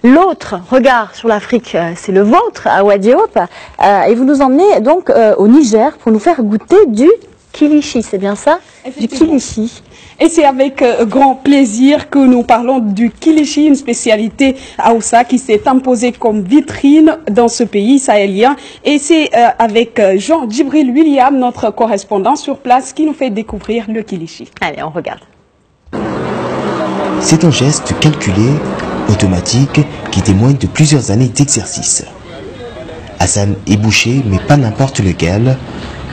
L'autre regard sur l'Afrique, c'est le vôtre, Awa Diop, et vous nous emmenez donc au Niger pour nous faire goûter du kilichi, c'est bien ça? Du kilichi. Et c'est avec grand plaisir que nous parlons du kilichi, une spécialité Hausa qui s'est imposée comme vitrine dans ce pays sahélien. Et c'est avec Jean Djibril William, notre correspondant sur place, qui nous fait découvrir le kilichi. Allez, on regarde. C'est un geste calculé, automatique, qui témoigne de plusieurs années d'exercice. Hassan est boucher, mais pas n'importe lequel.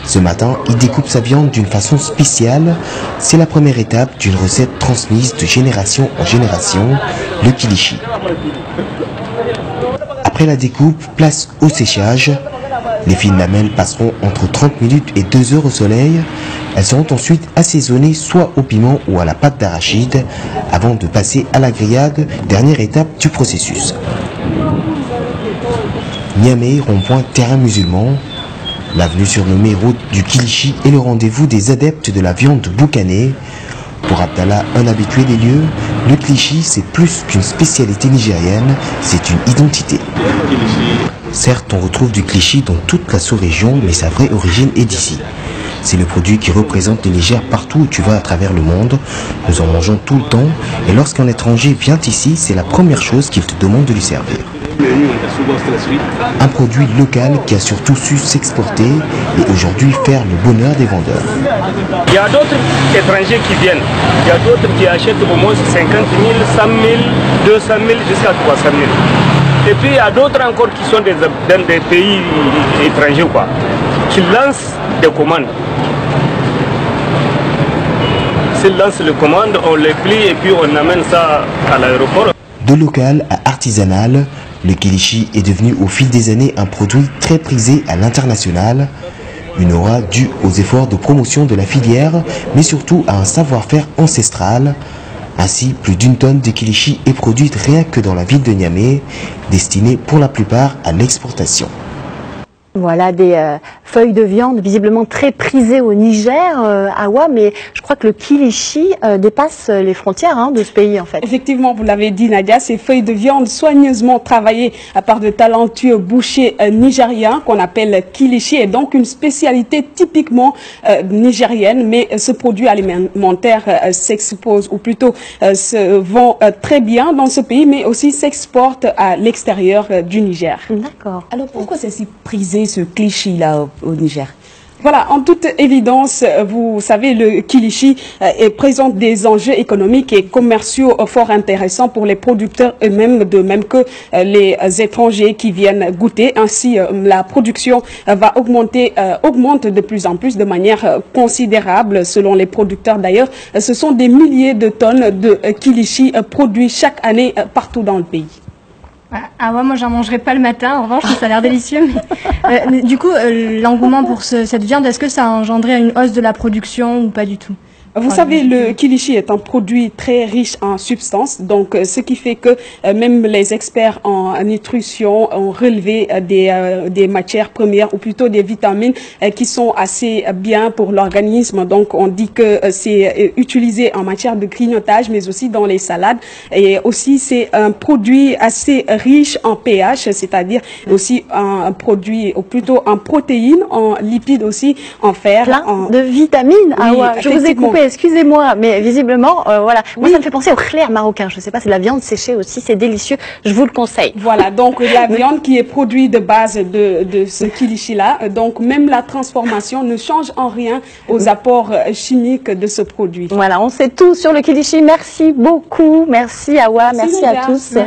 Ce matin, il découpe sa viande d'une façon spéciale. C'est la première étape d'une recette transmise de génération en génération, le kilichi. Après la découpe, place au séchage. Les fines lamelles passeront entre 30 minutes et 2 heures au soleil. Elles seront ensuite assaisonnées soit au piment ou à la pâte d'arachide avant de passer à la grillade, dernière étape du processus. Niamey, rond-point terrain musulman. L'avenue surnommée route du kilichi est le rendez-vous des adeptes de la viande boucanée. Pour Abdallah, un habitué des lieux, le kilichi c'est plus qu'une spécialité nigérienne, c'est une identité. Certes, on retrouve du kilichi dans toute la sous-région, mais sa vraie origine est d'ici. C'est le produit qui représente le Niger partout où tu vas à travers le monde. Nous en mangeons tout le temps, et lorsqu'un étranger vient ici, c'est la première chose qu'il te demande de lui servir. Un produit local qui a surtout su s'exporter et aujourd'hui faire le bonheur des vendeurs. Il y a d'autres étrangers qui viennent, il y a d'autres qui achètent au moins 50 000, 100 000, 200 000 jusqu'à 300 000. Et puis il y a d'autres encore qui sont dans des pays étrangers qui lancent des commandes. S'ils lancent les commandes, on les plie et puis on amène ça à l'aéroport. De local à artisanal, le kilichi est devenu au fil des années un produit très prisé à l'international. Une aura due aux efforts de promotion de la filière, mais surtout à un savoir-faire ancestral. Ainsi, plus d'une tonne de kilichi est produite rien que dans la ville de Niamey, destinée pour la plupart à l'exportation. Voilà des feuilles de viande visiblement très prisées au Niger, Awa, mais je crois que le kilichi dépasse les frontières de ce pays en fait. Effectivement, vous l'avez dit Nadia, ces feuilles de viande soigneusement travaillées par de talentueux bouchers nigériens qu'on appelle kilichi est donc une spécialité typiquement nigérienne, mais ce produit alimentaire s'expose ou plutôt se vend très bien dans ce pays, mais aussi s'exporte à l'extérieur du Niger. D'accord. Alors pourquoi c'est si prisé ce kilichi-là au Niger? Voilà, en toute évidence, vous savez, le kilichi présente des enjeux économiques et commerciaux fort intéressants pour les producteurs eux-mêmes, de même que les étrangers qui viennent goûter. Ainsi, la production augmente de plus en plus de manière considérable selon les producteurs. D'ailleurs, ce sont des milliers de tonnes de kilichi produits chaque année partout dans le pays. Ah ouais, moi j'en mangerai pas le matin, en revanche ça a l'air délicieux. Mais, du coup, l'engouement pour cette viande, est-ce que ça a engendré une hausse de la production ou pas du tout? Vous savez, le kilichi est un produit très riche en substances, donc ce qui fait que même les experts en nutrition ont relevé des matières premières ou plutôt des vitamines qui sont assez bien pour l'organisme. Donc on dit que c'est utilisé en matière de grignotage, mais aussi dans les salades. Et aussi c'est un produit assez riche en pH, c'est-à-dire aussi un produit ou plutôt en protéines, en lipides aussi, en fer. Plein de vitamines. Ah ouais, je vous ai coupé. Excusez-moi, mais visiblement, voilà. Moi, ça me fait penser au clair marocain. Je ne sais pas, c'est de la viande séchée aussi, c'est délicieux. Je vous le conseille. Voilà, donc la viande qui est produite de base de ce kilichi-là. Donc, même la transformation ne change en rien aux apports chimiques de ce produit. Voilà, on sait tout sur le kilichi. Merci beaucoup. Merci Awa, merci à tous.